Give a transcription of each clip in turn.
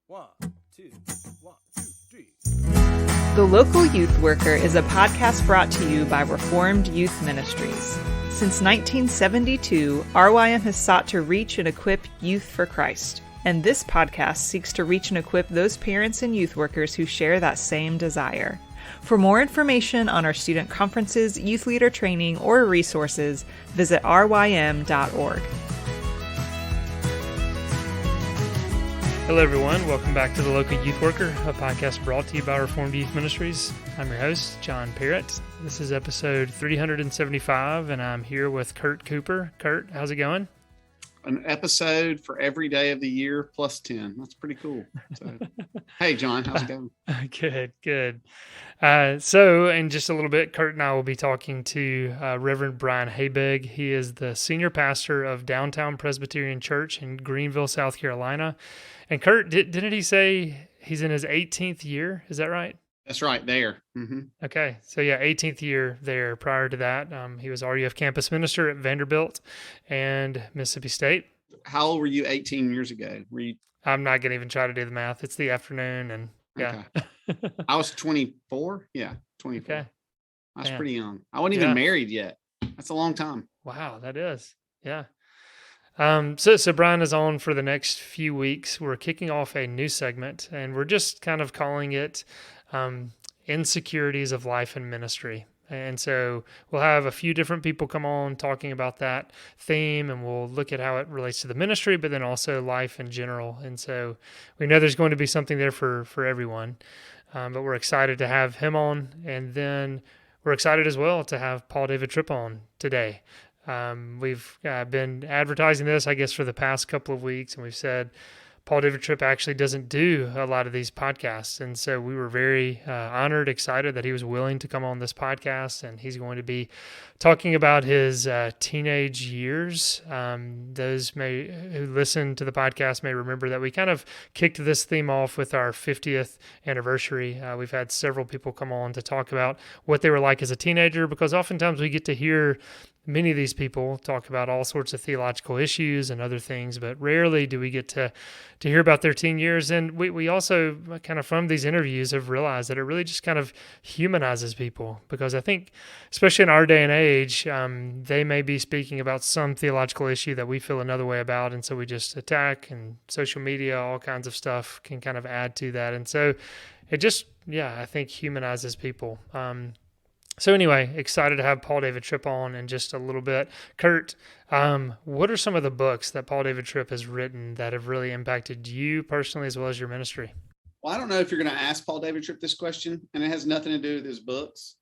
One, two, one, two, three. The Local Youth Worker is a podcast brought to you by Reformed Youth Ministries. Since 1972, RYM has sought to reach and equip youth for Christ, and this podcast seeks to reach and equip those parents and youth workers who share that same desire. For more information on our student conferences, youth leader training, or resources, visit rym.org. Hello, everyone. Welcome back to The Local Youth Worker, a podcast brought to you by Reformed Youth Ministries. I'm your host, John Parrott. This is episode 375, and I'm here with Kurt Cooper. Kurt, how's it going? An episode for every day of the year plus 10. That's pretty cool. So, hey, John, how's it going? Good. So in just a little bit, Kurt and I will be talking to Reverend Brian Habig. He is the senior pastor of Downtown Presbyterian Church in Greenville, South Carolina. And Kurt, didn't he say he's in his 18th year? Is that right? That's right, there. Mm-hmm. Okay. So yeah, 18th year there. Prior to that, he was RUF campus minister at Vanderbilt and Mississippi State. How old were you 18 years ago? I'm not going to even try to do the math. It's the afternoon and yeah. Okay. I was 24. Yeah, 24. Okay. I was pretty young. I wasn't even married yet. That's a long time. Wow, that is. Yeah. So Brian is on for the next few weeks. We're kicking off a new segment, and we're just kind of calling it Insecurities of Life and Ministry. And so we'll have a few different people come on talking about that theme, and we'll look at how it relates to the ministry, but then also life in general. And so we know there's going to be something there for everyone, but we're excited to have him on. And then we're excited as well to have Paul David Tripp on today. We've been advertising this, I guess, for the past couple of weeks, and we've said Paul David Tripp actually doesn't do a lot of these podcasts. And so we were very honored, excited that he was willing to come on this podcast, and he's going to be talking about his teenage years. Those who listen to the podcast may remember that we kind of kicked this theme off with our 50th anniversary. We've had several people come on to talk about what they were like as a teenager, because oftentimes we get to hear many of these people talk about all sorts of theological issues and other things, but rarely do we get to hear about their teen years. And we also kind of from these interviews have realized that it really just kind of humanizes people, because I think, especially in our day and age, they may be speaking about some theological issue that we feel another way about. And so we just attack, and social media, all kinds of stuff can kind of add to that. And so it just, I think humanizes people. So anyway, excited to have Paul David Tripp on in just a little bit. Kurt, what are some of the books that Paul David Tripp has written that have really impacted you personally as well as your ministry? Well, I don't know if you're going to ask Paul David Tripp this question, and it has nothing to do with his books,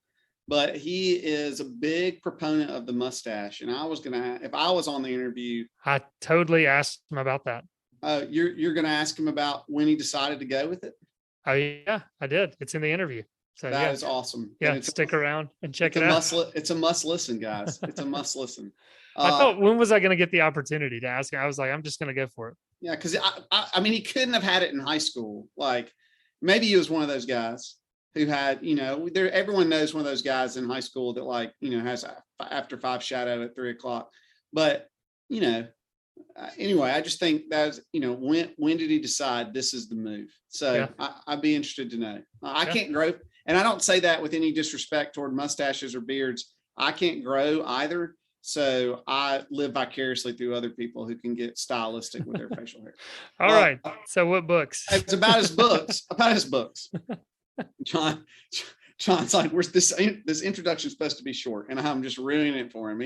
but he is a big proponent of the mustache. And I was going to, if I was on the interview, I totally asked him about that. You're going to ask him about when he decided to go with it? Oh yeah, I did. It's in the interview. So that is awesome. Yeah, stick around and check it out. It's a must listen, guys. It's a must listen. I thought, when was I going to get the opportunity to ask him? I was like, I'm just going to go for it. Yeah, because I mean, he couldn't have had it in high school. Like, maybe he was one of those guys who had, everyone knows one of those guys in high school that, like, has after 5 shadow at 3:00. But, anyway, I just think that's, when did he decide this is the move? So I'd be interested to know. I can't grow. And I don't say that with any disrespect toward mustaches or beards. I can't grow either. So I live vicariously through other people who can get stylistic with their facial hair. All right. So what books? It's about his books. John's like, where's this introduction supposed to be short? And I'm just ruining it for him.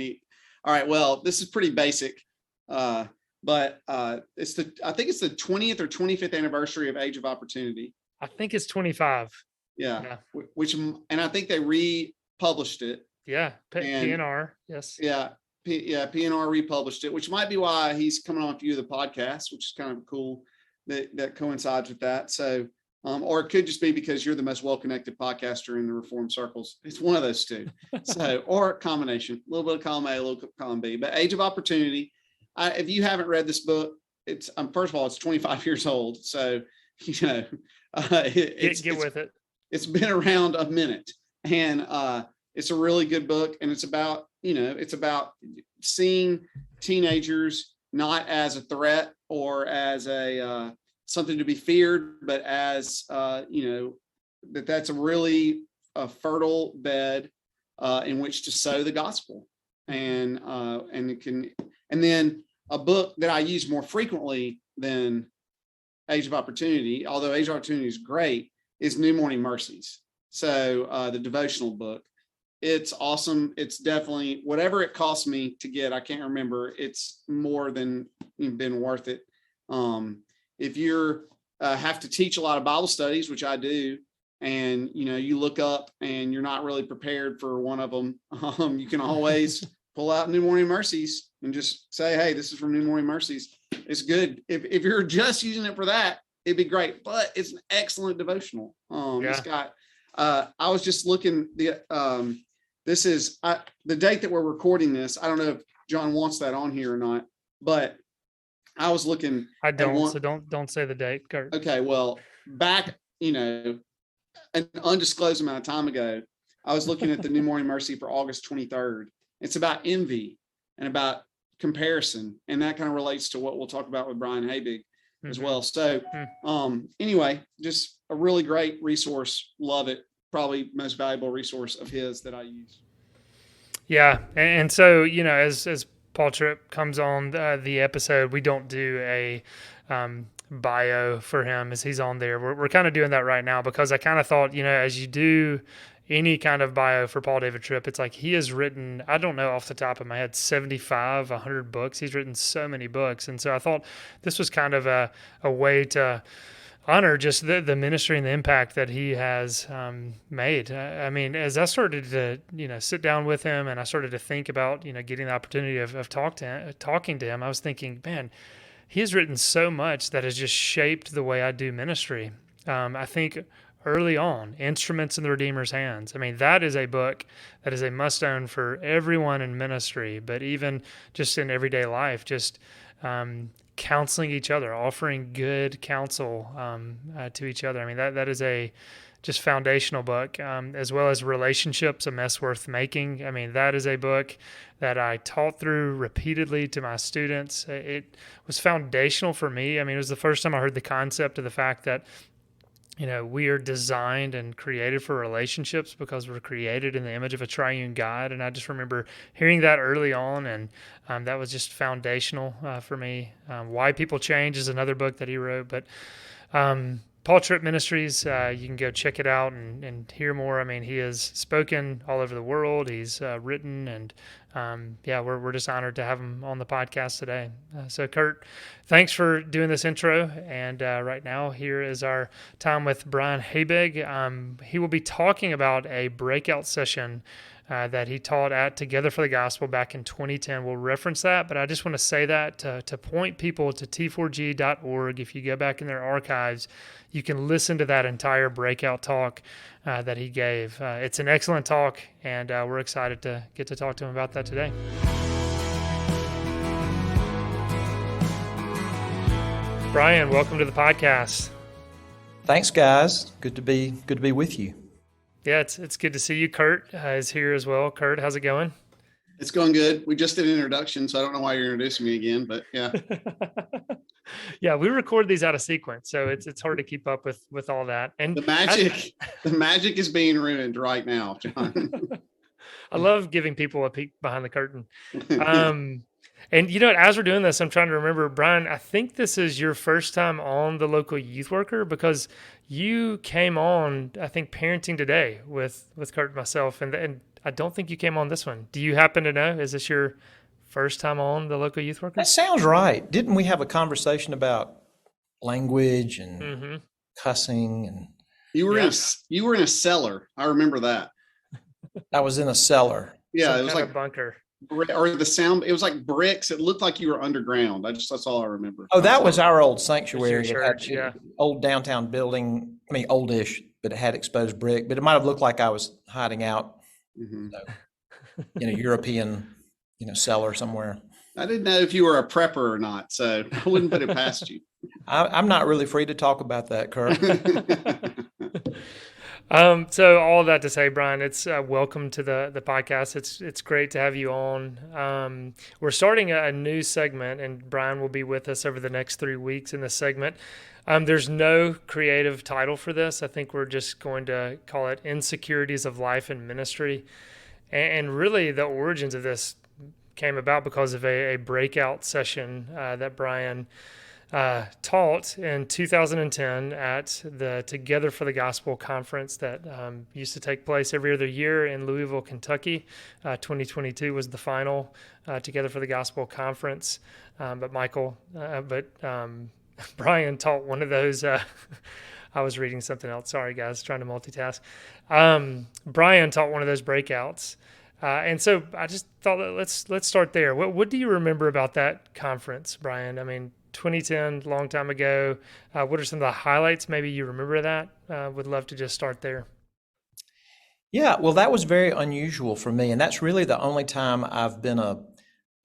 All right. Well, this is pretty basic. But I think it's the 20th or 25th anniversary of Age of Opportunity. I think it's 25. Yeah. And I think they republished it. Yeah. PNR. Yes. Yeah. PNR republished it, which might be why he's coming on a few of the podcasts, which is kind of cool that coincides with that. So, or it could just be because you're the most well-connected podcaster in the Reformed circles. It's one of those two. So, or a combination, a little bit of column A, a little bit of column B. But Age of Opportunity, if you haven't read this book, it's first of all, it's 25 years old. So, get with it. It's been around a minute, and it's a really good book. And it's about, it's about seeing teenagers not as a threat or as a something to be feared, but as that's a really fertile bed in which to sow the gospel, and then a book that I use more frequently than Age of Opportunity, although Age of Opportunity is great, is New Morning Mercies. So the devotional book, it's awesome. It's definitely, whatever it cost me to get, I can't remember, it's more than been worth it. If you're have to teach a lot of Bible studies, which I do, and you look up and you're not really prepared for one of them, you can always pull out New Morning Mercies and just say, hey, this is from New Morning Mercies. It's good. If you're just using it for that, it'd be great, but it's an excellent devotional. It's got I was just looking, this is the date that we're recording this. I don't know if John wants that on here or not, but I was looking. I don't, so don't say the date, Kurt. Okay, well, back, an undisclosed amount of time ago, I was looking at the New Morning Mercy for August 23rd. It's about envy and about comparison, and that kind of relates to what we'll talk about with Brian Habig as well. So anyway, just a really great resource. Love it. Probably most valuable resource of his that I use. Yeah. And so, as Paul Tripp comes on the episode, we don't do a bio for him as he's on there. We're kind of doing that right now because I kind of thought, as you do any kind of bio for Paul David Tripp, it's like he has written, I don't know off the top of my head, 75, 100 books. He's written so many books. And so I thought this was kind of a way to honor just the ministry and the impact that he has made. I mean, as I started to, sit down with him and I started to think about, getting the opportunity of talking to him, I was thinking, man, he has written so much that has just shaped the way I do ministry. I think early on, Instruments in the Redeemer's Hands. I mean, that is a book that is a must-own for everyone in ministry, but even just in everyday life, just counseling each other, offering good counsel to each other. I mean, that is a just foundational book, as well as Relationships, A Mess Worth Making. I mean, that is a book that I taught through repeatedly to my students. It was foundational for me. I mean, it was the first time I heard the concept of the fact that we are designed and created for relationships because we're created in the image of a triune God. And I just remember hearing that early on, and that was just foundational for me. Why People Change is another book that he wrote. But Paul Tripp Ministries, you can go check it out and hear more. I mean, he has spoken all over the world. He's written, and we're just honored to have him on the podcast today. So Kurt, thanks for doing this intro. And right now, here is our time with Brian Habig. He will be talking about a breakout session that he taught at Together for the Gospel back in 2010. We'll reference that, but I just want to say that to point people to t4g.org. If you go back in their archives, you can listen to that entire breakout talk that he gave. It's an excellent talk, and we're excited to get to talk to him about that today. Brian, welcome to the podcast. Thanks, guys. Good to be with you. Yeah, it's good to see you. Kurt is here as well. Kurt, how's it going? It's going good. We just did an introduction, so I don't know why you're introducing me again, but yeah. Yeah, we record these out of sequence, so it's hard to keep up with all that. And the magic is being ruined right now, John. I love giving people a peek behind the curtain. And as we're doing this, I'm trying to remember, Brian, I think this is your first time on the Local Youth Worker because you came on, I think, Parenting Today with Kurt and myself, and I don't think you came on this one. Do you happen to know? Is this your first time on the Local Youth Worker? That sounds right. Didn't we have a conversation about language and cussing? And you were in a cellar. I remember that. I was in a cellar. Yeah, it was like a bunker. Or the sound, it was like bricks. It looked like you were underground. That's all I remember. Oh, that was our old sanctuary. Church, old downtown building. I mean, oldish, but it had exposed brick. But it might have looked like I was hiding out in a European, cellar somewhere. I didn't know if you were a prepper or not, so I wouldn't put it past you. I'm not really free to talk about that, Kurt. So all of that to say, Brian, it's welcome to the podcast. It's great to have you on. We're starting a new segment, and Brian will be with us over the next 3 weeks in this segment. There's no creative title for this. I think we're just going to call it Insecurities of Life and Ministry. And really, the origins of this came about because of a breakout session that Brian taught in 2010 at the Together for the Gospel conference that used to take place every other year in Louisville, Kentucky. 2022 was the final Together for the Gospel conference. But Brian taught one of those. I was reading something else. Sorry, guys, trying to multitask. Brian taught one of those breakouts. And so I just thought that let's start there. What do you remember about that conference, Brian? I mean, 2010, long time ago. What are some of the highlights? Maybe you remember that. Would love to just start there. Yeah, well, that was very unusual for me, and that's really the only time I've been a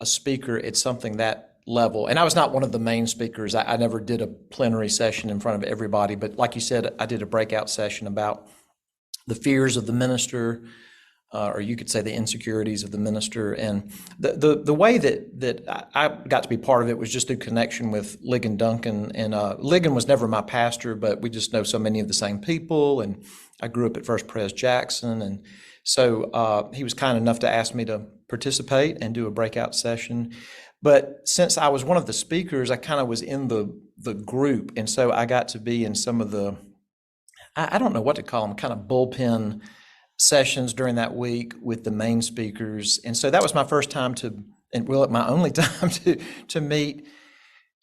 speaker at something that level. And I was not one of the main speakers. I never did a plenary session in front of everybody, but like you said, I did a breakout session about the fears of the minister, or you could say the insecurities of the minister. And the way that I got to be part of it was just through connection with Ligon Duncan. And Ligon was never my pastor, but we just know so many of the same people. And I grew up at First Pres Jackson. And so he was kind enough to ask me to participate and do a breakout session. But since I was one of the speakers, I kind of was in the group. And so I got to be in some of the, I don't know what to call them, kind of bullpen sessions during that week with the main speakers. And so that was my first time my only time to meet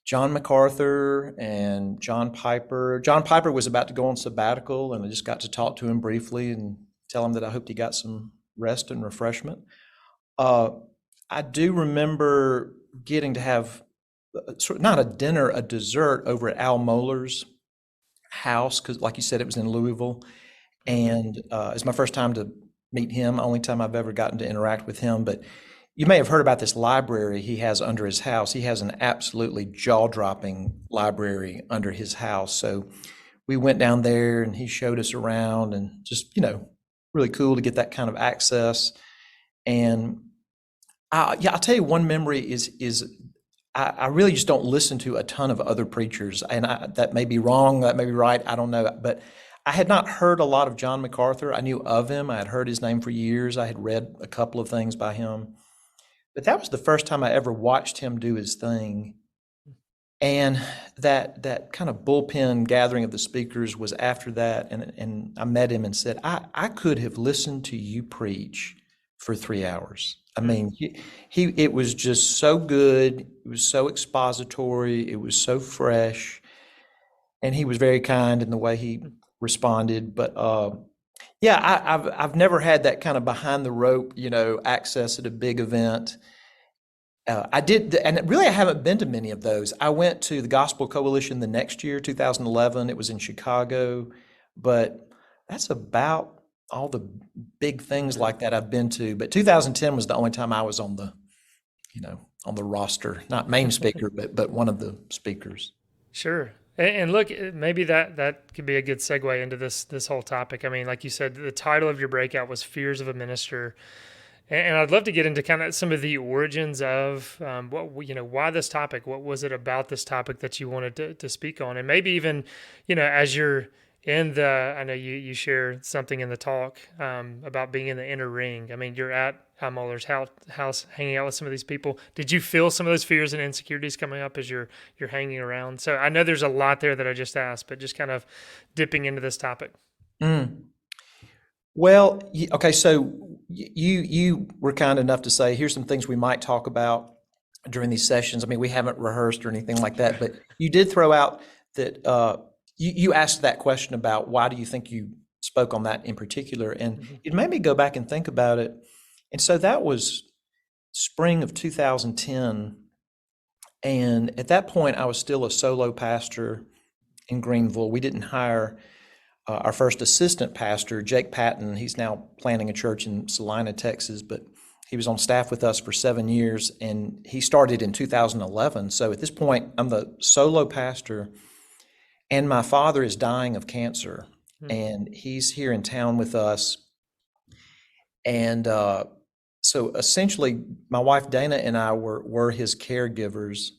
John MacArthur and John Piper. John Piper was about to go on sabbatical, and I just got to talk to him briefly and tell him that I hoped he got some rest and refreshment. I do remember getting to have sort of not a dinner, a dessert over at Al Mohler's house, because like you said, it was in Louisville. And it's my first time to meet him, only time I've ever gotten to interact with him. But you may have heard about this library he has under his house. He has an absolutely jaw-dropping library under his house. So we went down there and he showed us around, and just, really cool to get that kind of access. And I'll tell you one memory is I really just don't listen to a ton of other preachers. And that may be wrong, that may be right, I don't know. But I had not heard a lot of John MacArthur. I knew of him. I had heard his name for years. I had read a couple of things by him. But that was the first time I ever watched him do his thing. And that kind of bullpen gathering of the speakers was after that. And I met him and said, I could have listened to you preach for 3 hours. I mean, it was just so good. It was so expository. It was so fresh. And he was very kind in the way he responded. But I've never had that kind of behind the rope, access at a big event. I did, and really I haven't been to many of those. I went to the Gospel Coalition the next year, 2011. It was in Chicago, but that's about all the big things like that I've been to. But 2010 was the only time I was on the roster, not main speaker, but one of the speakers. Sure. And look, maybe that could be a good segue into this whole topic. I mean, like you said, the title of your breakout was Fears of a Minister. And I'd love to get into kind of some of the origins of why this topic. What was it about this topic that you wanted to speak on? And maybe even, as you're in I know you share something in the talk about being in the inner ring. I mean, you're at Al Mohler's house hanging out with some of these people. Did you feel some of those fears and insecurities coming up as you're hanging around? So I know there's a lot there that I just asked, but just kind of dipping into this topic. Well, okay, so you were kind enough to say, here's some things we might talk about during these sessions. I mean, we haven't rehearsed or anything like that, but you did throw out that you asked that question about why do you think you spoke on that in particular, and it made me go back and think about it. And so that was spring of 2010, and at that point I was still a solo pastor in Greenville. We didn't hire our first assistant pastor, Jake Patton. He's now planting a church in Salina, Texas, but he was on staff with us for 7 years, and he started in 2011. So at this point, I'm the solo pastor, and my father is dying of cancer, and he's here in town with us. And so essentially, my wife Dana and I were his caregivers,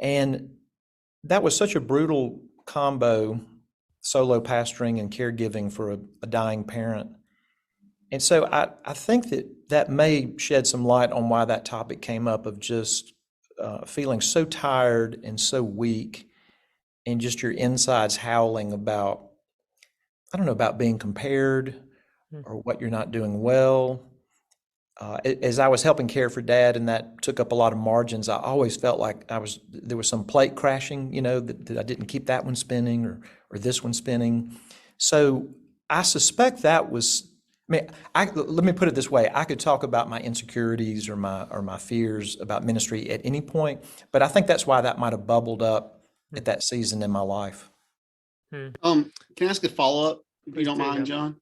and that was such a brutal combo, solo pastoring and caregiving for a dying parent. And so I think that may shed some light on why that topic came up, of just feeling so tired and so weak, and just your insides howling about, I don't know, about being compared or what you're not doing well. As I was helping care for Dad, and that took up a lot of margins, I always felt like there was some plate crashing, that I didn't keep that one spinning, or this one spinning. So I suspect that was, let me put it this way: I could talk about my insecurities or my fears about ministry at any point, but I think that's why that might have bubbled up at that season in my life. Can I ask a follow-up, if you don't mind, John?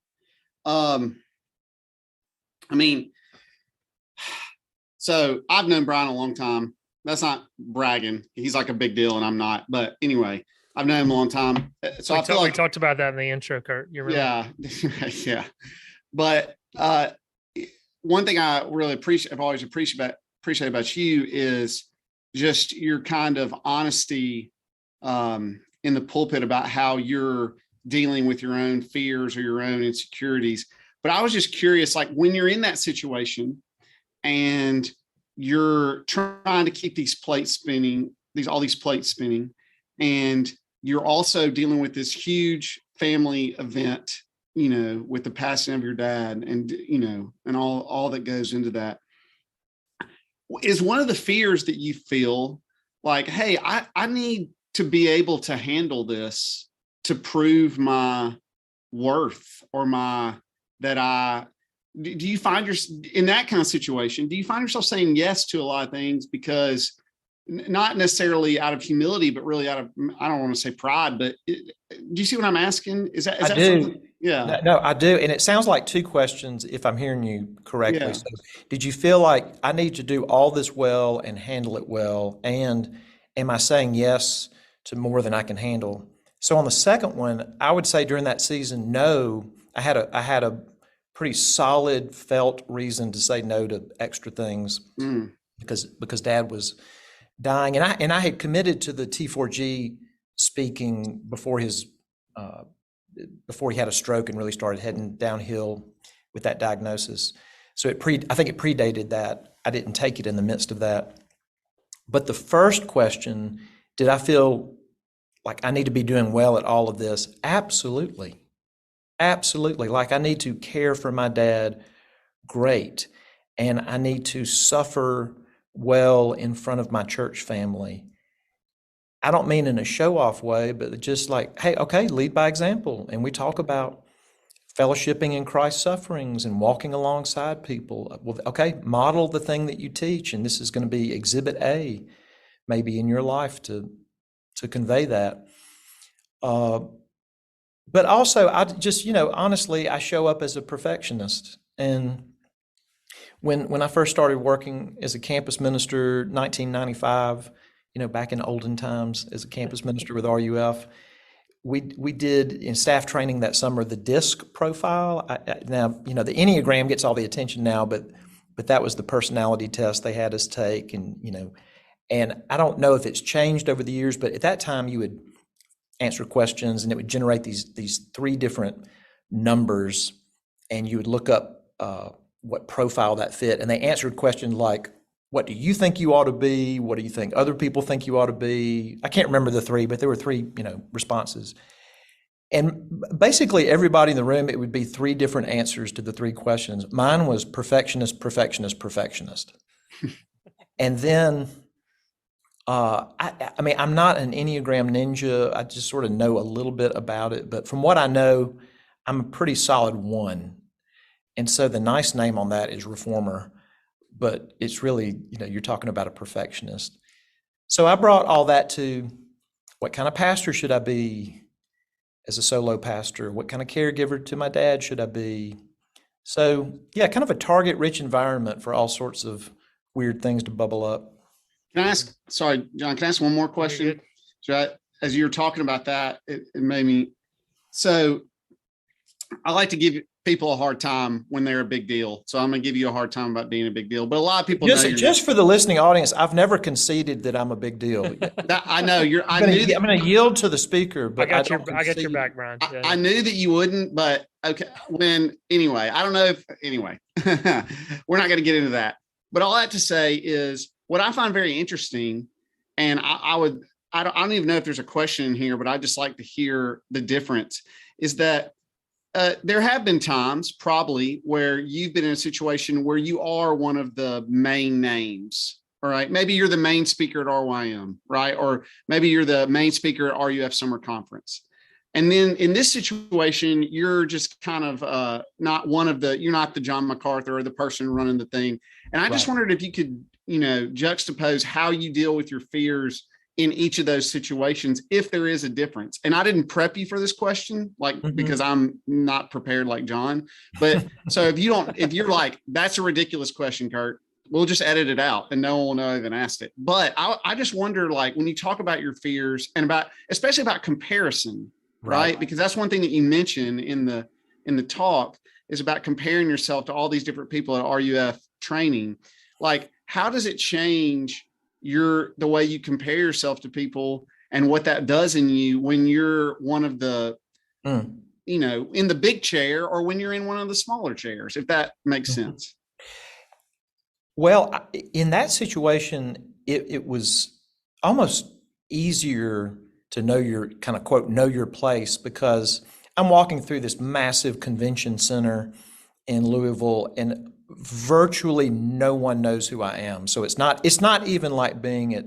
So I've known Brian a long time. That's not bragging. He's like a big deal, and I'm not. But anyway, I've known him a long time. So I feel like we talked about that in the intro, Kurt. You remember? Yeah, yeah. But one thing I really I've always appreciate about you is just your kind of honesty in the pulpit about how you're dealing with your own fears or your own insecurities. But I was just curious, like, when you're in that situation and you're trying to keep these plates spinning, all these plates spinning, and you're also dealing with this huge family event, with the passing of your dad, and and all that goes into that. Is one of the fears that you feel like, hey, I need to be able to handle this to prove my worth, or do you find yourself in that kind of situation? Do you find yourself saying yes to a lot of things because not necessarily out of humility, but really out of, I don't want to say pride, but do you see what I'm asking? Is that I do. something? Yeah. No, I do. And it sounds like two questions, if I'm hearing you correctly. Yeah. So did you feel like I need to do all this well and handle it well? And am I saying yes to more than I can handle? So on the second one, I would say during that season, no. I had a pretty solid felt reason to say no to extra things because Dad was dying, and I had committed to the T4G speaking before he had a stroke and really started heading downhill with that diagnosis. So I think it predated that. I didn't take it in the midst of that. But the first question, did I feel like I need to be doing well at all of this? Absolutely. Absolutely. Like, I need to care for my dad. Great. And I need to suffer well in front of my church family. I don't mean in a show-off way, but just like, hey, okay, lead by example. And we talk about fellowshipping in Christ's sufferings and walking alongside people. Well, okay, model the thing that you teach, and this is going to be exhibit A, maybe in your life to convey that. But also, I just, honestly, I show up as a perfectionist. And when I first started working as a campus minister, 1995, back in olden times as a campus minister with RUF, we did in staff training that summer the DISC profile. Now, the Enneagram gets all the attention now, but that was the personality test they had us take, and I don't know if it's changed over the years, but at that time you would answer questions and it would generate these three different numbers, and you would look up what profile that fit, and they answered questions like, what do you think you ought to be? What do you think other people think you ought to be? I can't remember the three, but there were three, responses. And basically everybody in the room, it would be three different answers to the three questions. Mine was perfectionist, perfectionist, perfectionist. And then, I'm not an Enneagram ninja. I just sort of know a little bit about it, but from what I know, I'm a pretty solid 1. And so the nice name on that is reformer, but it's really, you're talking about a perfectionist. So I brought all that to, what kind of pastor should I be as a solo pastor? What kind of caregiver to my dad should I be? So yeah, kind of a target-rich environment for all sorts of weird things to bubble up. Can I ask, sorry, John, can I ask one more question? So as you were talking about that, it made me, so I like to give people a hard time when they're a big deal. So I'm going to give you a hard time about being a big deal. But a lot of people just for the listening audience, I've never conceded that I'm a big deal. I know you're. I'm going to yield to the but I got your back, Brian. Yeah. I knew that you wouldn't, but okay. Anyway, I don't know if anyway. We're not going to get into that. But all I have to say is what I find very interesting, and I don't even know if there's a question in here, but I just like to hear the difference. Is that there have been times probably where you've been in a situation where you are one of the main names, all right? Maybe you're the main speaker at RYM, right? Or maybe you're the main speaker at RUF Summer Conference. And then in this situation, you're just kind of you're not the John MacArthur or the person running the thing. And I just wondered if you could, juxtapose how you deal with your fears in each of those situations, if there is a difference. And I didn't prep you for this question, because I'm not prepared like John. But so if you're like, that's a ridiculous question, Kurt, we'll just edit it out and no one will know I even asked it. But I just wonder, like, when you talk about your fears and especially about comparison, right? Because that's one thing that you mentioned in the talk is about comparing yourself to all these different people at RUF training. Like, how does it change the way you compare yourself to people and what that does in you when you're one of the, in the big chair or when you're in one of the smaller chairs, if that makes sense? Well, in that situation, it was almost easier to know your kind of quote, know your place, because I'm walking through this massive convention center in Louisville and virtually no one knows who I am. So it's not even like being at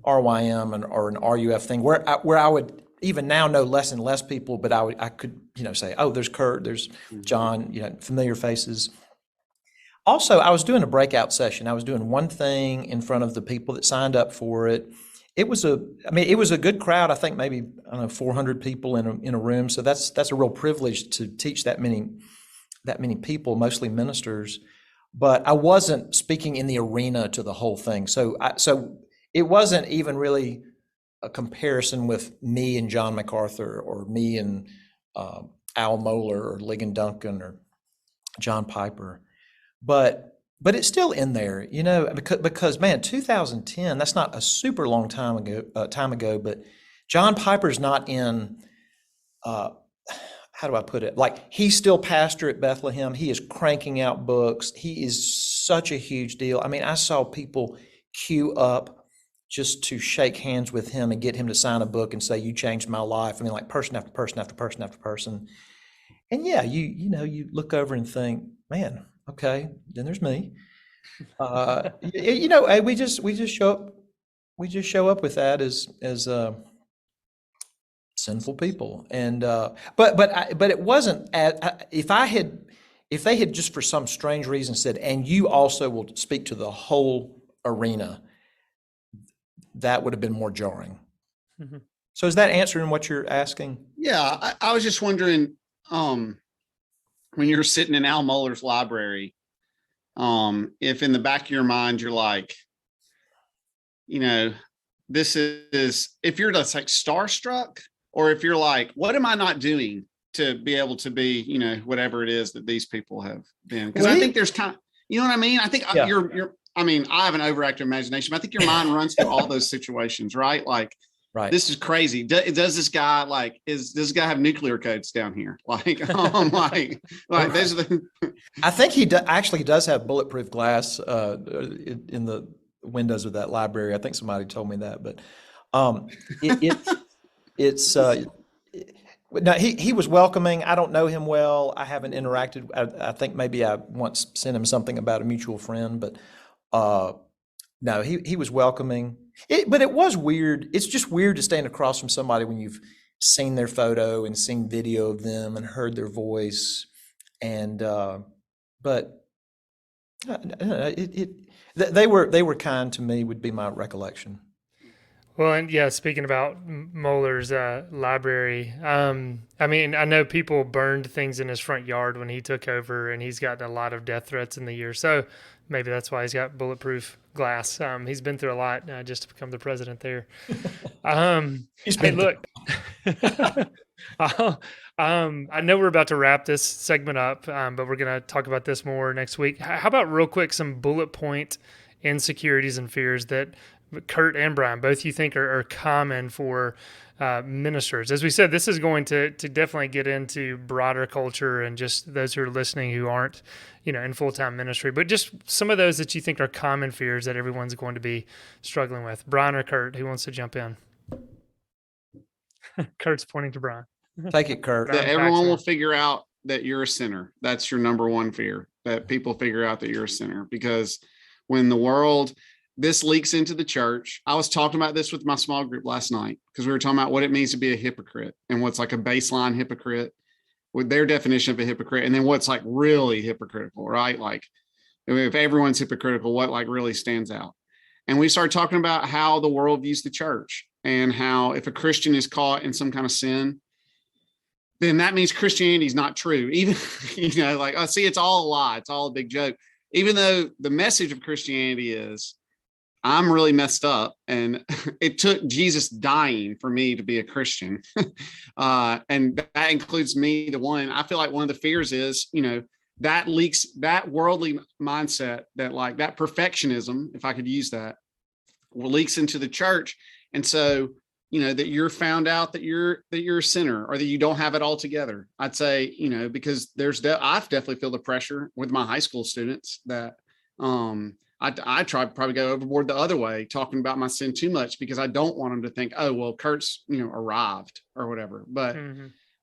RYM or an RUF thing where I would even now know less and less people, but I could, say, oh, there's Kurt, there's John, familiar faces. Also, I was doing a breakout session. I was doing one thing in front of the people that signed up for it. It was a good crowd. I think maybe, 400 people in a room. So that's a real privilege to teach that many people, mostly ministers. But I wasn't speaking in the arena to the whole thing. So it wasn't even really a comparison with me and John MacArthur or me and Al Mohler or Ligon Duncan or John Piper. But it's still in there, because man, 2010, that's not a super long time ago, but John Piper's not in, how do I put it? Like, he's still pastor at Bethlehem. He is cranking out books. He is such a huge deal. I mean, I saw people queue up just to shake hands with him and get him to sign a book and say, "You changed my life." I mean, like, person after person after person after person. And yeah, you look over and think, man, okay, then there's me. We just show up with that as sinful people. And but it wasn't if they had just for some strange reason said, and you also will speak to the whole arena, that would have been more jarring. Mm-hmm. So is that answering what you're asking? Yeah, I was just wondering, when you're sitting in Al Mohler's library, if in the back of your mind you're like, this is, if you're just like starstruck, or if you're like, what am I not doing to be able to be, whatever it is that these people have been? Because I think there's time, you know what I mean? I think I have an overactive imagination, but I think your mind runs through all those situations, right? Like, right. This is crazy. Does this guy does this guy have nuclear codes down here? Like, like those are the. I think he actually does have bulletproof glass in the windows of that library. I think somebody told me that, but it's no, he was welcoming. I don't know him well. I haven't interacted. I think maybe I once sent him something about a mutual friend, but no, he was welcoming. But it was weird. It's just weird to stand across from somebody when you've seen their photo and seen video of them and heard their voice. And but they were kind to me, would be my recollection. Well, and yeah, speaking about Mohler's library, I mean, I know people burned things in his front yard when he took over, and he's gotten a lot of death threats in the year. So maybe that's why he's got bulletproof glass. He's been through a lot just to become the president there. Hey, look, I know we're about to wrap this segment up, but we're going to talk about this more next week. How about real quick, some bullet point insecurities and fears that Kurt and Brian, both you think are common for ministers? As we said, this is going to definitely get into broader culture and just those who are listening who aren't, in full-time ministry, but just some of those that you think are common fears that everyone's going to be struggling with. Brian or Kurt, who wants to jump in? Kurt's pointing to Brian. Take it, Kurt. That everyone will figure out that you're a sinner. That's your number one fear, that people figure out that you're a sinner. Because when this leaks into the church. I was talking about this with my small group last night because we were talking about what it means to be a hypocrite and what's like a baseline hypocrite with their definition of a hypocrite. And then what's like really hypocritical, right? Like if everyone's hypocritical, what like really stands out? And we started talking about how the world views the church and how if a Christian is caught in some kind of sin, then that means Christianity is not true. Even, like, oh, see, it's all a lie. It's all a big joke. Even though the message of Christianity is, I'm really messed up, and it took Jesus dying for me to be a Christian. And that includes me, the one. I feel like one of the fears is, that leaks, that worldly mindset, that like that perfectionism, if I could use that, leaks into the church. And so, that you're found out that you're a sinner or that you don't have it all together. I'd say, because I've definitely feel the pressure with my high school students that, I try to probably go overboard the other way, talking about my sin too much because I don't want them to think, oh, well, Kurt's, arrived or whatever. But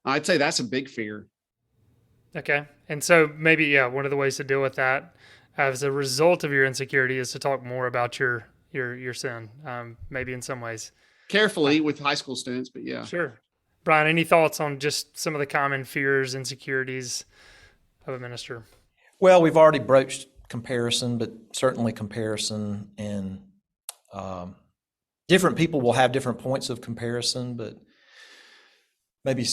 I'd say that's a big fear. Okay. And so maybe, one of the ways to deal with that as a result of your insecurity is to talk more about your sin, maybe in some ways. Carefully with high school students, but yeah. Sure. Brian, any thoughts on just some of the common fears, insecurities of a minister? Well, we've already broached comparison, but certainly comparison, and different people will have different points of comparison, but maybe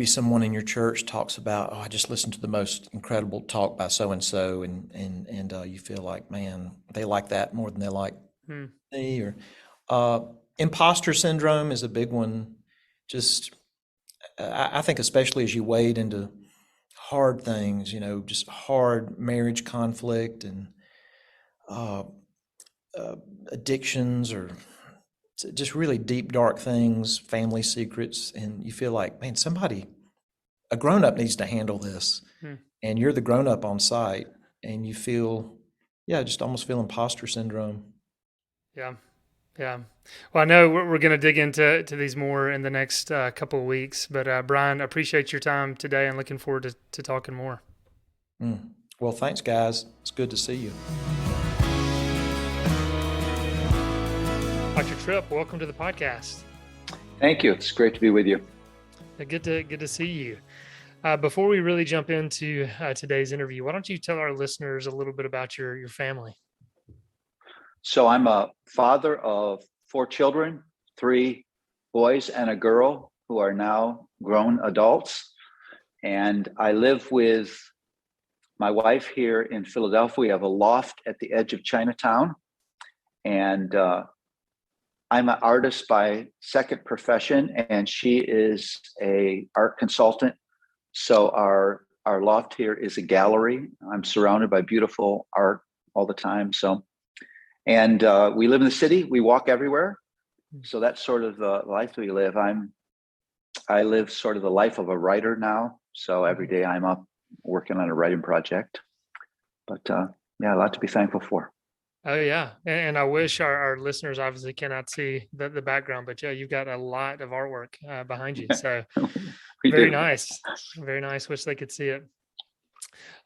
someone in your church talks about, I just listened to the most incredible talk by so-and-so, and you feel like, man, they like that more than they like me, or imposter syndrome is a big one. Just, I think especially as you wade into hard things, just hard marriage conflict and addictions or just really deep, dark things, family secrets. And you feel like, man, a grown-up needs to handle this. And you're the grown-up on site and you feel, just almost feel imposter syndrome. Yeah. Yeah. Well, I know we're going to dig into these more in the next couple of weeks, but Brian, appreciate your time today and looking forward to talking more. Well, thanks, guys. It's good to see you. Dr. Tripp, welcome to the podcast. Thank you. It's great to be with you. Good to see you. Before we really jump into today's interview, why don't you tell our listeners a little bit about your family? So I'm a father of 4 children, 3 boys and a girl who are now grown adults. And I live with my wife here in Philadelphia. We have a loft at the edge of Chinatown. And I'm an artist by second profession, and she is an art consultant. So our loft here is a gallery. I'm surrounded by beautiful art all the time. And we live in the city. We walk everywhere. So that's sort of the life we live. I live sort of the life of a writer now. So every day I'm up working on a writing project. But a lot to be thankful for. Oh, yeah. And I wish our listeners obviously cannot see the background, but you've got a lot of artwork behind you. So very nice. Very nice. Wish they could see it.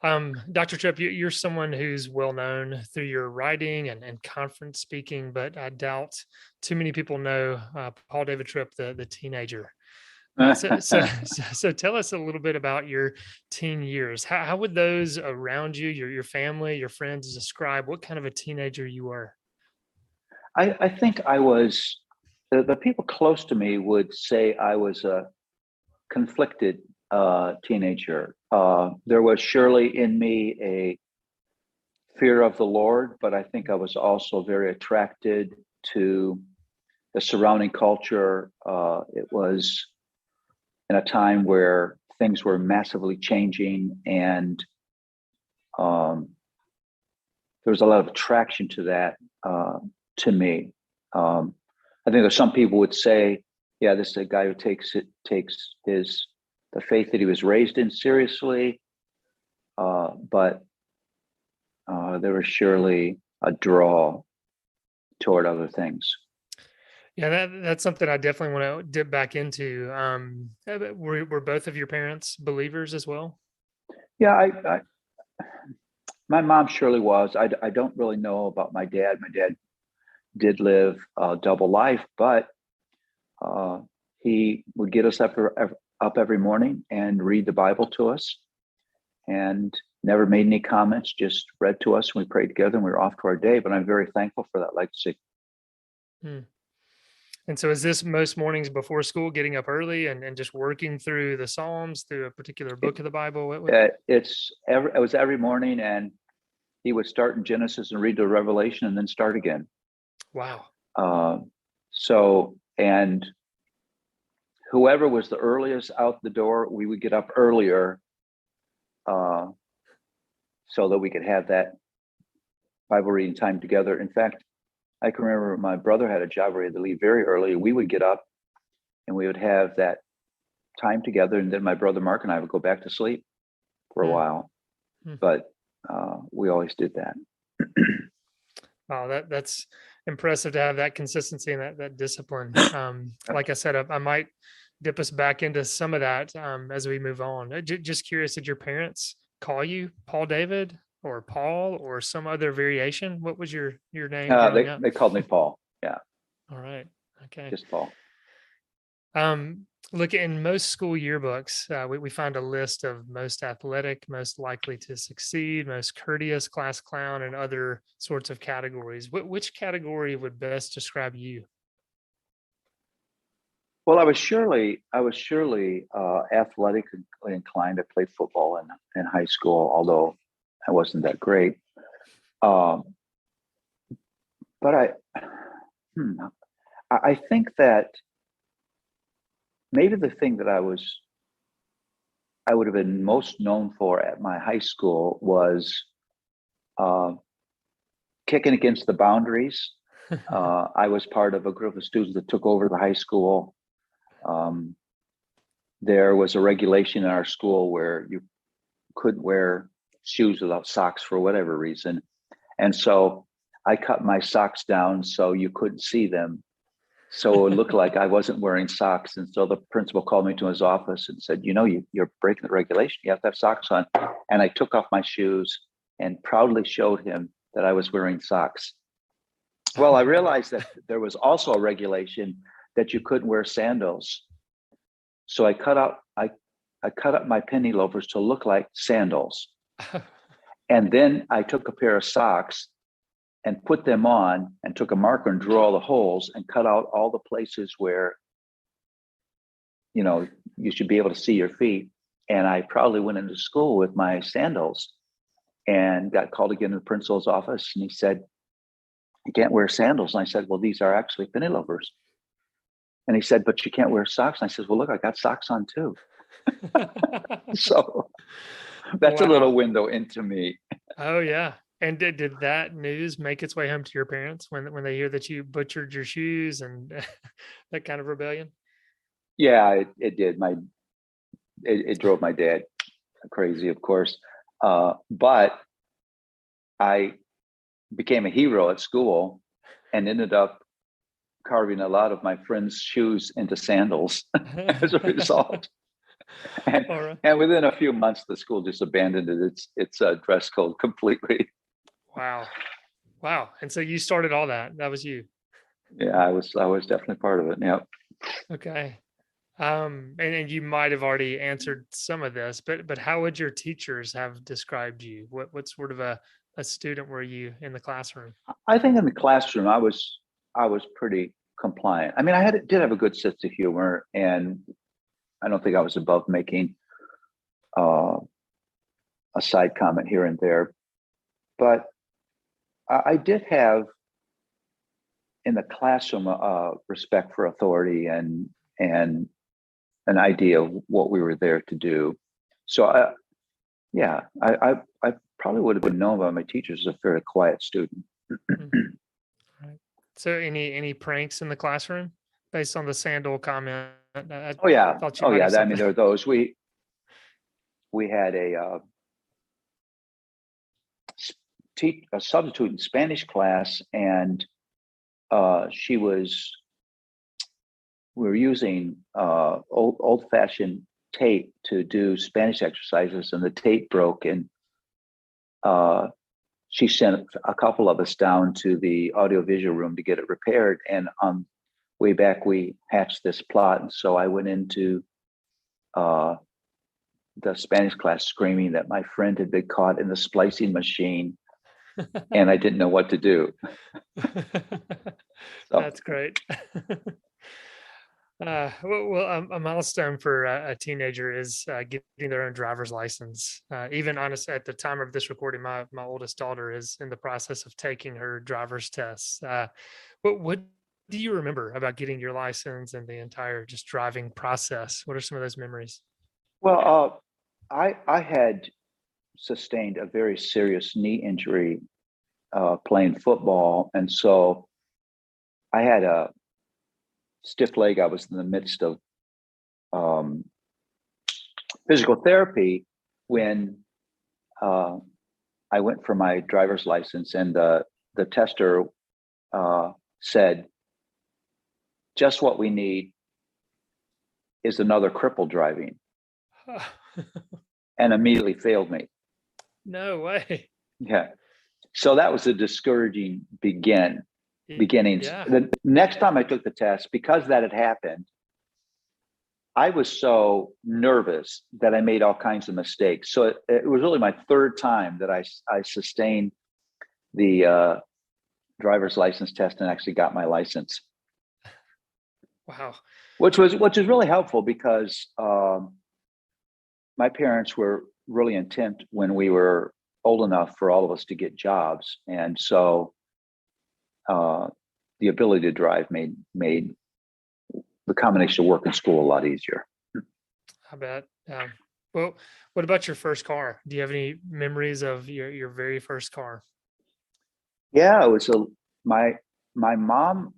Dr. Tripp, you're someone who's well known through your writing and conference speaking, but I doubt too many people know Paul David Tripp, the teenager. So tell us a little bit about your teen years. How would those around you, your family, your friends, describe what kind of a teenager you were? I think I was, the people close to me would say I was a conflicted teenager. There was surely in me a fear of the Lord, but I think I was also very attracted to the surrounding culture. It was in a time where things were massively changing, and there was a lot of attraction to that, to me. I think there's some people would say, yeah, this is a guy who takes the faith that he was raised in seriously, but there was surely a draw toward other things. Yeah, that's something I definitely want to dip back into. Were both of your parents believers as well? Yeah, my mom surely was. I don't really know about my dad. My dad did live a double life, but he would get us up every morning and read the Bible to us, and never made any comments, just read to us, and we prayed together, and we were off to our day. But I'm very thankful for that legacy. Hmm. And so is this most mornings before school, getting up early and just working through the Psalms, through a particular book of the Bible? It was every morning, and he would start in Genesis and read to Revelation and then start again. Wow. And whoever was the earliest out the door, we would get up earlier, so that we could have that Bible reading time together. In fact, I can remember my brother had a job where he had to leave very early. We would get up and we would have that time together, and then my brother Mark and I would go back to sleep for a while. But we always did that. Wow, that's impressive to have that consistency and that discipline. Like I said, I might dip us back into some of that as we move on. Just curious, did your parents call you Paul David or Paul or some other variation? What was your name growing up? They called me Paul. Yeah. All right. Okay. Just Paul. Look, in most school yearbooks, we find a list of most athletic, most likely to succeed, most courteous, class clown, and other sorts of categories. Which category would best describe you? Well, I was surely athletically inclined. I played football in high school, although I wasn't that great. But I think that maybe the thing that I would have been most known for at my high school was kicking against the boundaries. I was part of a group of students that took over the high school. There was a regulation in our school where you couldn't wear shoes without socks for whatever reason. And so I cut my socks down so you couldn't see them. So it looked like I wasn't wearing socks. And so the principal called me to his office and said, you're breaking the regulation. You have to have socks on. And I took off my shoes and proudly showed him that I was wearing socks. Well, I realized that there was also a regulation that you couldn't wear sandals. So I cut up my penny loafers to look like sandals. And then I took a pair of socks and put them on and took a marker and drew all the holes and cut out all the places where, you should be able to see your feet. And I proudly went into school with my sandals and got called again to the principal's office. And he said, "You can't wear sandals." And I said, "Well, these are actually penny loafers." And he said, "But you can't wear socks." And I said, "Well, look, I got socks on too." So that's a little window into me. Oh, yeah. And did that news make its way home to your parents when they hear that you butchered your shoes and that kind of rebellion? Yeah, it did. It drove my dad crazy, of course. But I became a hero at school and ended up carving a lot of my friends' shoes into sandals as a result. And within a few months, the school just abandoned its dress code completely. Wow. And so you started all that. That was you. Yeah, I was definitely part of it. Yeah. Okay. And you might have already answered some of this, but how would your teachers have described you? What sort of a student were you in the classroom? I think in the classroom, I was pretty compliant. I mean, did have a good sense of humor, and I don't think I was above making a side comment here and there. But I did have in the classroom respect for authority and an idea of what we were there to do. So I probably would have been known by my teachers as a fairly quiet student. Right. So any pranks in the classroom based on the sandal comment? I Oh yeah, thought you might have I mean, something. there are those. We had a substitute in Spanish class, and we were using old-fashioned tape to do Spanish exercises, and the tape broke, and she sent a couple of us down to the audiovisual room to get it repaired. And on way back, we hatched this plot, and so I went into the Spanish class screaming that my friend had been caught in the splicing machine, and I didn't know what to do. So. That's great. Well, a milestone for a teenager is getting their own driver's license. Even honest, at the time of this recording, my oldest daughter is in the process of taking her driver's tests. What do you remember about getting your license and the entire just driving process? What are some of those memories? Well, I had sustained a very serious knee injury playing football, and so I had a stiff leg. I was in the midst of physical therapy when I went for my driver's license, and the tester said, "Just what we need is another cripple driving," and immediately failed me. No way. Yeah. So that was a discouraging beginnings. Yeah. The next time I took the test, because that had happened, I was so nervous that I made all kinds of mistakes. So it was really my third time that I sustained the driver's license test and actually got my license. Wow. Which was really helpful, because my parents were really intent when we were old enough for all of us to get jobs, and so the ability to drive made the combination of work and school a lot easier. I bet. Well, what about your first car? Do you have any memories of your very first car? Yeah, it was my mom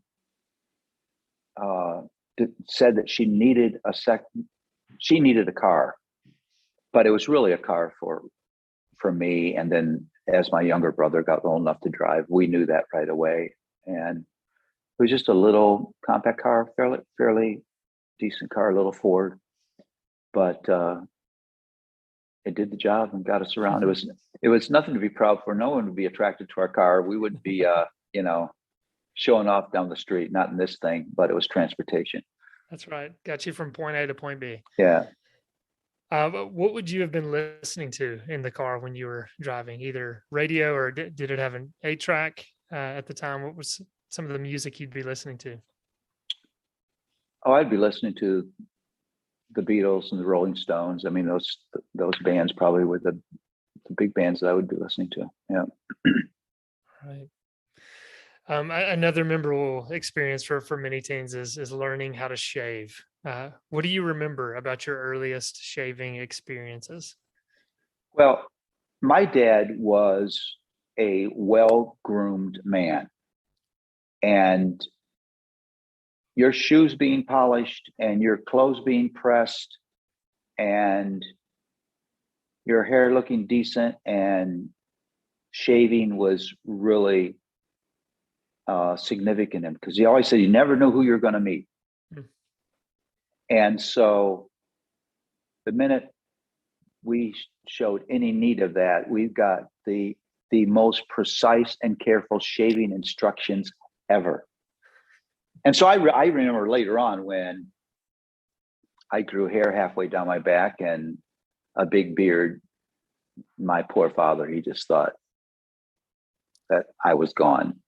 said that she needed a car, but it was really a car for me. And then as my younger brother got old enough to drive, we knew that right away. And it was just a little compact car, fairly decent car, a little Ford, but it did the job and got us around. It was nothing to be proud for. No one would be attracted to our car. We wouldn't be, showing off down the street, not in this thing, but it was transportation. That's right. Got you from point A to point B. Yeah. What would you have been listening to in the car when you were driving? Either radio, or did it have an 8-track at the time? What was some of the music you'd be listening to? Oh, I'd be listening to the Beatles and the Rolling Stones. I mean, those bands probably were the big bands that I would be listening to. Yeah. Right. Another memorable experience for many teens is learning how to shave. What do you remember about your earliest shaving experiences? Well, my dad was a well-groomed man, and your shoes being polished and your clothes being pressed and your hair looking decent and shaving was really significant, because he always said you never know who you're going to meet. And so the minute we showed any need of that, we've got the most precise and careful shaving instructions ever. And so I remember later on when I grew hair halfway down my back and a big beard, my poor father, he just thought that I was gone.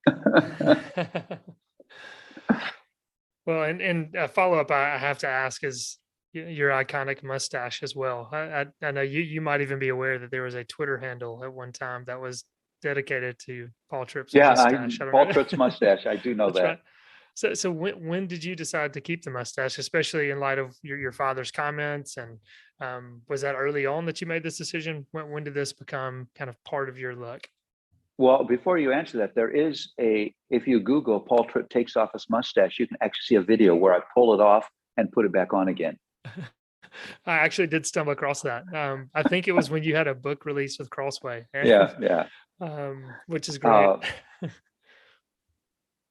Well, and a follow-up I have to ask is your iconic mustache as well. I know you might even be aware that there was a Twitter handle at one time that was dedicated to Paul Tripp's mustache. Paul Tripp's mustache. I do know that. Right. So when did you decide to keep the mustache, especially in light of your father's comments? And was that early on that you made this decision? When did this become kind of part of your look? Well, before you answer that, if you Google Paul Tripp takes off his mustache, you can actually see a video where I pull it off and put it back on again. I actually did stumble across that. I think it was when you had a book release with Crossway. Yeah. Which is great.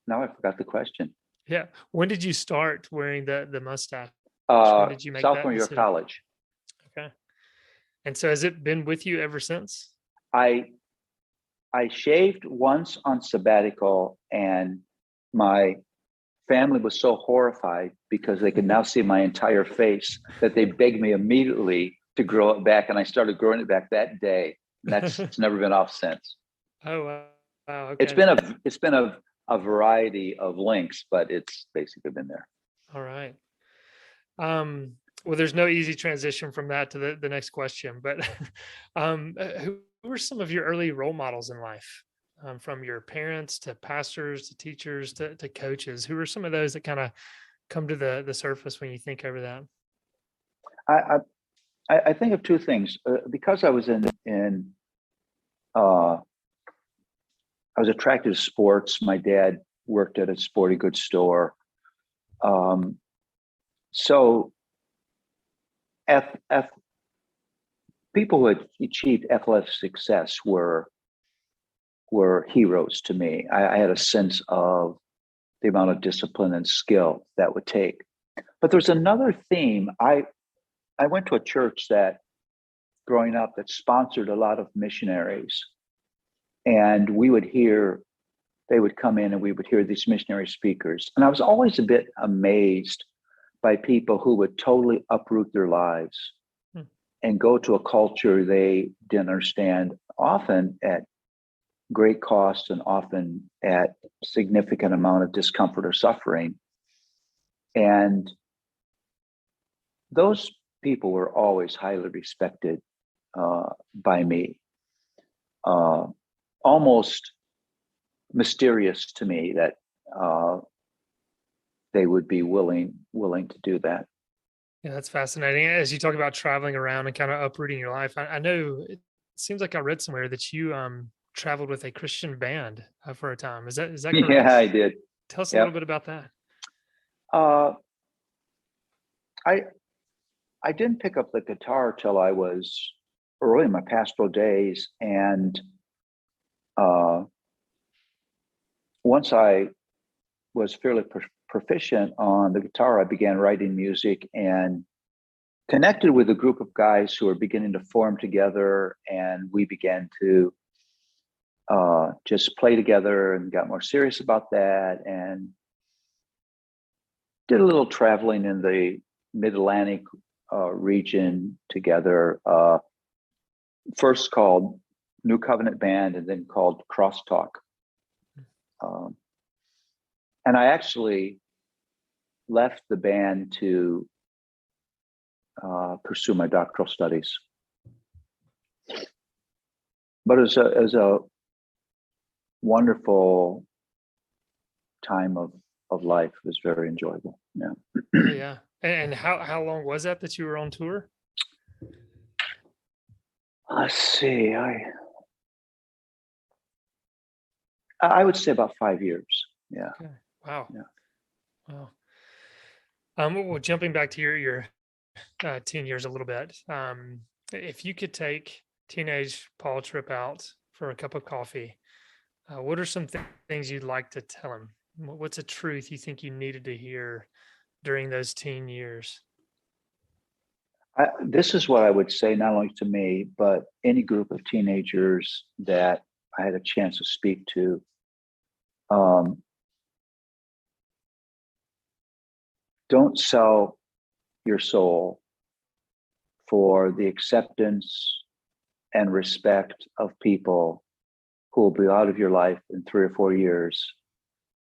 Now I forgot the question. Yeah. When did you start wearing the mustache? When did you make that Sophomore year of decision? college. Okay. And so has it been with you ever since? I shaved once on sabbatical, and my family was so horrified because they could now see my entire face that they begged me immediately to grow it back, and I started growing it back that day. And it's never been off since. Oh wow. Okay. It's been a variety of lengths, but it's basically been there. All right. Well, there's no easy transition from that to the next question, but who were some of your early role models in life? From your parents to pastors to teachers to coaches, who are some of those that kind of come to the surface when you think over that? I think of two things. Because I was I was attracted to sports. My dad worked at a sporting goods store. So people who had achieved athletic success were heroes to me. I had a sense of the amount of discipline and skill that would take. But there's another theme. I went to a church that, growing up, that sponsored a lot of missionaries. And they would come in and we would hear these missionary speakers. And I was always a bit amazed by people who would totally uproot their lives and go to a culture they didn't understand, often at great cost and often at significant amount of discomfort or suffering. And those people were always highly respected by me. Almost mysterious to me that they would be willing to do that. Yeah, that's fascinating. As you talk about traveling around and kind of uprooting your life, I know it seems like I read somewhere that you traveled with a Christian band for a time. Is that correct? Yeah, I did. Tell us a little bit about that. I didn't pick up the guitar till I was early in my pastoral days, and once I was fairly proficient on the guitar, I began writing music and connected with a group of guys who were beginning to form together, and we began to just play together and got more serious about that, and did a little traveling in the Mid-Atlantic region together, first called New Covenant Band and then called Crosstalk. And I actually left the band to pursue my doctoral studies. But it was a wonderful time of life. It was very enjoyable. Yeah. Yeah. And how long was that you were on tour? Let's see. I would say about 5 years. Yeah. Okay. Wow. Yeah. Wow. Well, jumping back to your teen years a little bit, if you could take teenage Paul Tripp out for a cup of coffee, what are some things you'd like to tell him? What's a truth you think you needed to hear during those teen years? This is what I would say, not only to me, but any group of teenagers that I had a chance to speak to. Don't sell your soul for the acceptance and respect of people who will be out of your life in 3 or 4 years,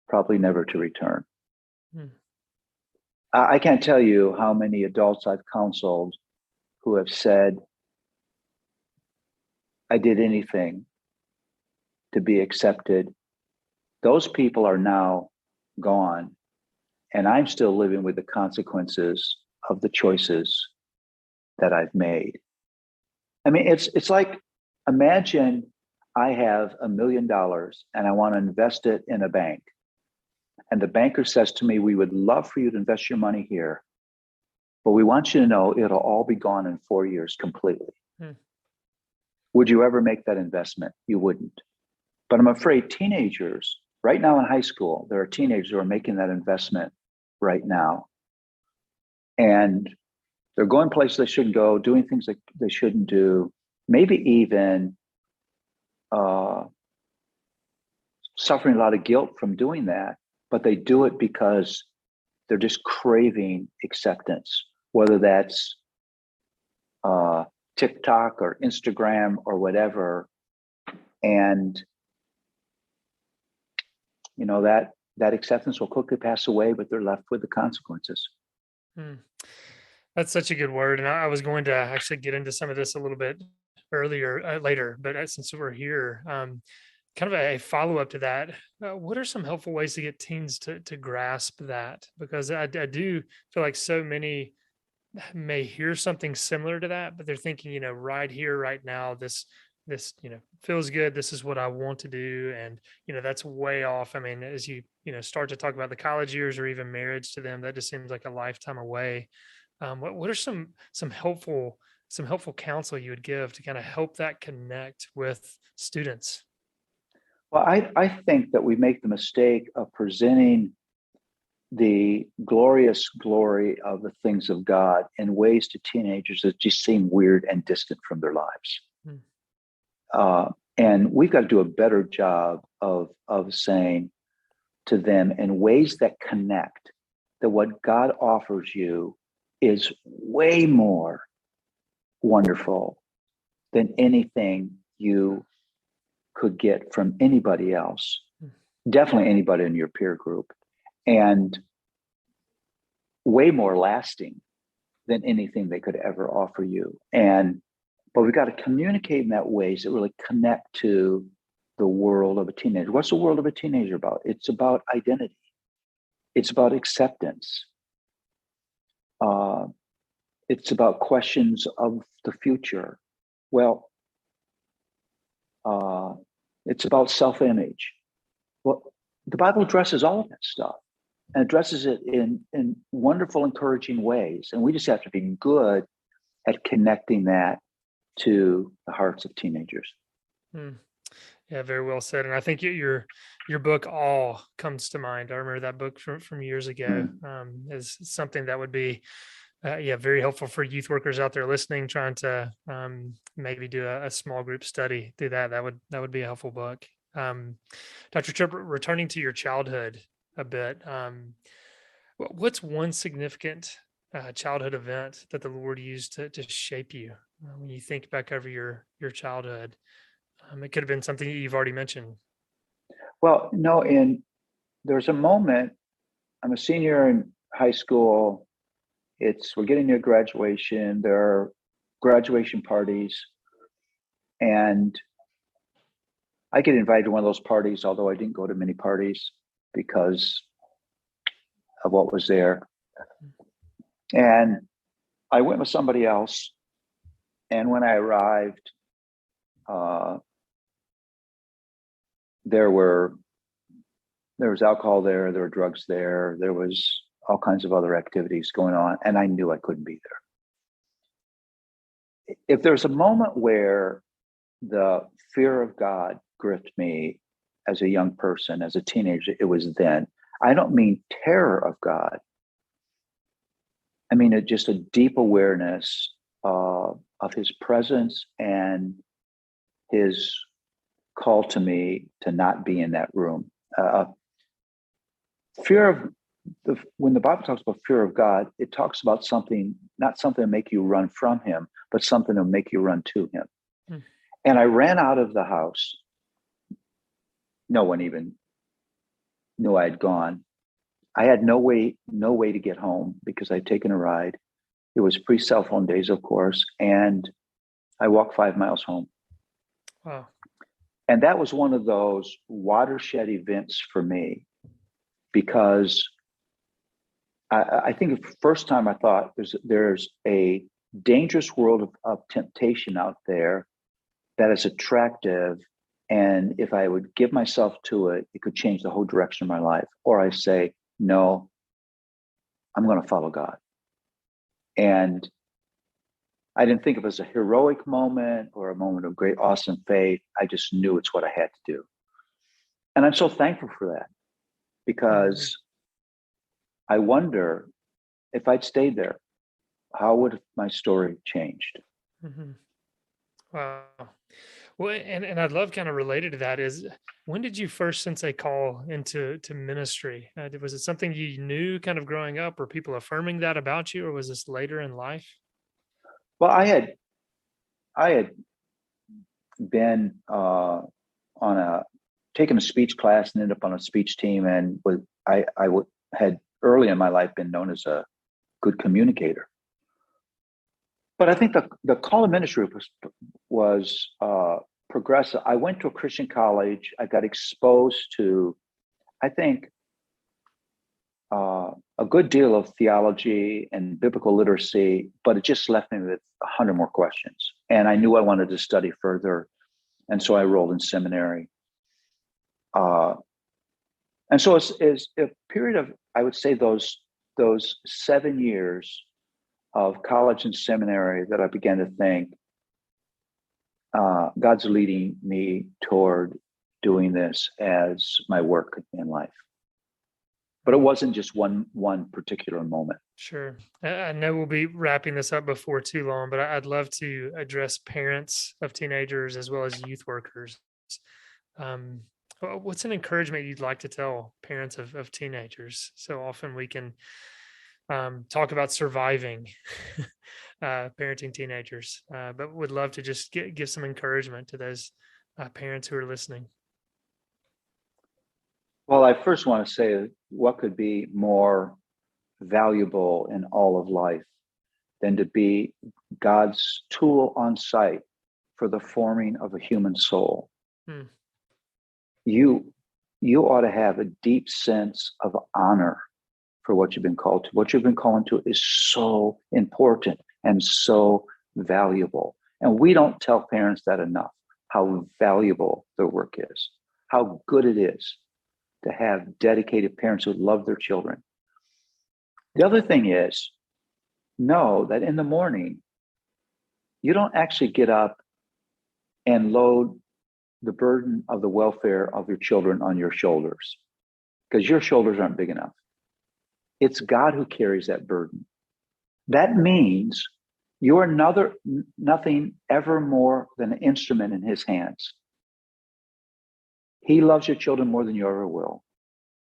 probably never to return. I can't tell you how many adults I've counseled who have said, I did anything to be accepted. Those people are now gone, And I'm still living with the consequences of the choices that I've made. I mean, it's like, imagine I have $1 million and I want to invest it in a bank. And the banker says to me, we would love for you to invest your money here, but we want you to know it'll all be gone in 4 years completely. Would you ever make that investment? You wouldn't. But I'm afraid teenagers, right now in high school, there are teenagers who are making that investment right now. And they're going places they shouldn't go, doing things that they shouldn't do, maybe even suffering a lot of guilt from doing that, but they do it because they're just craving acceptance, whether that's TikTok or Instagram or whatever. And, you know, that acceptance will quickly pass away, but they're left with the consequences. That's such a good word. And I was going to actually get into some of this a little bit later, but since we're here, kind of a follow-up to that, what are some helpful ways to get teens to grasp that? Because I do feel like so many may hear something similar to that, but they're thinking, you know, right here, right now, this, you know, feels good. This is what I want to do. And, you know, that's way off. I mean, as you start to talk about the college years or even marriage to them, that just seems like a lifetime away. What are some helpful counsel you would give to kind of help that connect with students? Well, I think that we make the mistake of presenting the glorious glory of the things of God in ways to teenagers that just seem weird and distant from their lives. And we've got to do a better job of saying to them in ways that connect that what God offers you is way more wonderful than anything you could get from anybody else, definitely anybody in your peer group, and way more lasting than anything they could ever offer you. But we've got to communicate in that ways that really connect to the world of a teenager. What's the world of a teenager about? It's about identity. It's about acceptance. It's about questions of the future. Well, it's about self-image. Well, the Bible addresses all of that stuff and addresses it in wonderful, encouraging ways. And we just have to be good at connecting that to the hearts of teenagers. Yeah, very well said. And I think your book All comes to mind. I remember that book from years ago. Is something that would be very helpful for youth workers out there listening, trying to maybe do a small group study through that. That would be a helpful book. Dr. Tripp, returning to your childhood a bit, what's one significant childhood event that the Lord used to shape you when you think back over your childhood? It could have been something that you've already mentioned. Well, no, there's a moment, I'm a senior in high school. We're getting near graduation. There are graduation parties. And I get invited to one of those parties, although I didn't go to many parties because of what was there. And I went with somebody else. And when I arrived, there was alcohol there were drugs there was all kinds of other activities going on, and I knew I couldn't be there. If there's a moment where the fear of God gripped me as a young person, as a teenager, it was then. I don't mean terror of God. I mean just a deep awareness of his presence and his call to me to not be in that room. When the Bible talks about fear of God, it talks about something, not something to make you run from him, but something to make you run to him. And I ran out of the house. No one even knew I had gone. I had no way to get home because I'd taken a ride. It was pre-cell phone days, of course, and I walked 5 miles home. Wow. And that was one of those watershed events for me, because I think the first time I thought there's a dangerous world of temptation out there that is attractive. And if I would give myself to it, it could change the whole direction of my life. Or I say, no, I'm going to follow God. And I didn't think of it as a heroic moment or a moment of great, awesome faith. I just knew it's what I had to do. And I'm so thankful for that, because I wonder if I'd stayed there, how would my story changed? Mm-hmm. Wow. Well, and I'd love, kind of related to that, is when did you first sense a call into ministry? Was it something you knew kind of growing up, or people affirming that about you, or was this later in life? Well, I had been taken a speech class and ended up on a speech team, and had early in my life been known as a good communicator. But I think the call of ministry was progressive. I went to a Christian college. I got exposed to, I think, a good deal of theology and biblical literacy, but it just left me with 100 more questions. And I knew I wanted to study further. And so I enrolled in seminary. And so it's a period of, I would say, those 7 years of college and seminary that I began to think, God's leading me toward doing this as my work in life. But it wasn't just one particular moment. Sure. I know we'll be wrapping this up before too long, but I'd love to address parents of teenagers as well as youth workers. What's an encouragement you'd like to tell parents of teenagers? So often we can talk about surviving parenting teenagers, but would love to just give some encouragement to those parents who are listening. Well, I first want to say, what could be more valuable in all of life than to be God's tool on site for the forming of a human soul? You ought to have a deep sense of honor for what you've been called to. What you've been called to is so important and so valuable. And we don't tell parents that enough, how valuable their work is, how good it is to have dedicated parents who love their children. The other thing is, know that in the morning, you don't actually get up and load the burden of the welfare of your children on your shoulders, because your shoulders aren't big enough. It's God who carries that burden. That means you are nothing ever more than an instrument in his hands. He loves your children more than you ever will.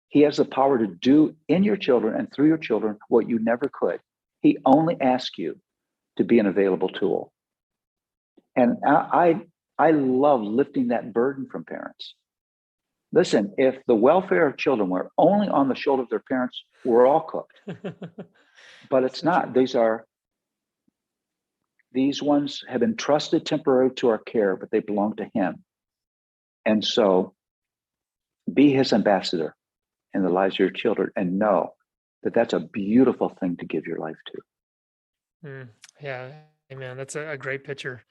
He has the power to do in your children and through your children what you never could. He only asks you to be an available tool. And I love lifting that burden from parents. Listen, if the welfare of children were only on the shoulder of their parents, we're all cooked. But it's not. These ones have been trusted temporarily to our care, but they belong to him. And so be his ambassador in the lives of your children, and know that that's a beautiful thing to give your life to. Yeah, amen. That's a great picture.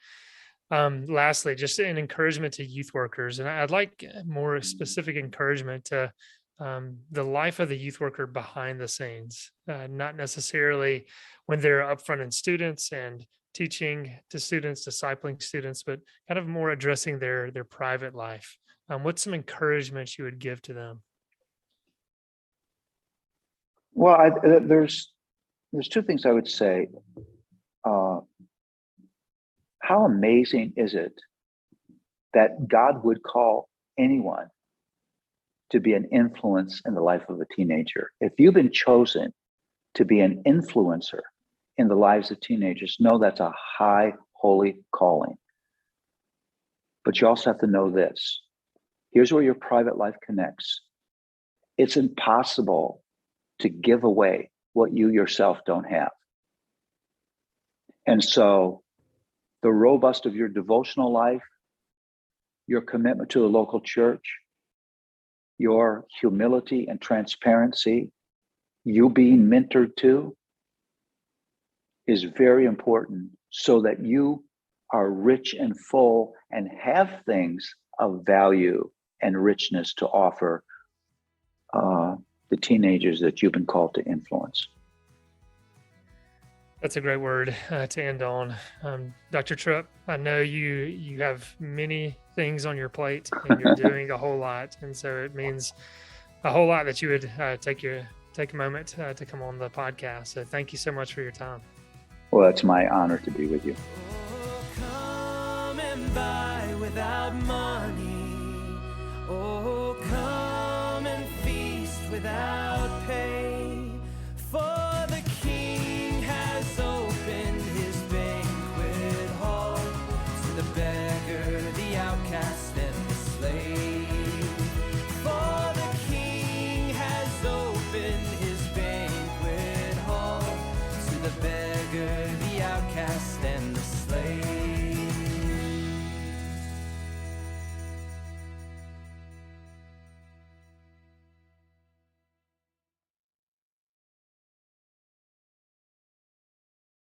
Lastly, just an encouragement to youth workers, and I'd like more specific encouragement to the life of the youth worker behind the scenes, not necessarily when they're upfront in students and teaching to students, discipling students, but kind of more addressing their private life. What's some encouragement you would give to them? Well, there's two things I would say. How amazing is it that God would call anyone to be an influence in the life of a teenager? If you've been chosen to be an influencer in the lives of teenagers, know that's a high, holy calling. But you also have to know this. Here's where your private life connects. It's impossible to give away what you yourself don't have. And so the robust of your devotional life, your commitment to a local church, your humility and transparency, you being mentored to is very important so that you are rich and full and have things of value and richness to offer the teenagers that you've been called to influence. That's a great word to end on. Dr. Tripp, I know you have many things on your plate and you're doing a whole lot. And so it means a whole lot that you would take a moment to come on the podcast. So thank you so much for your time. Well, it's my honor to be with you. Oh, come and buy without money. Oh, come and feast without pay.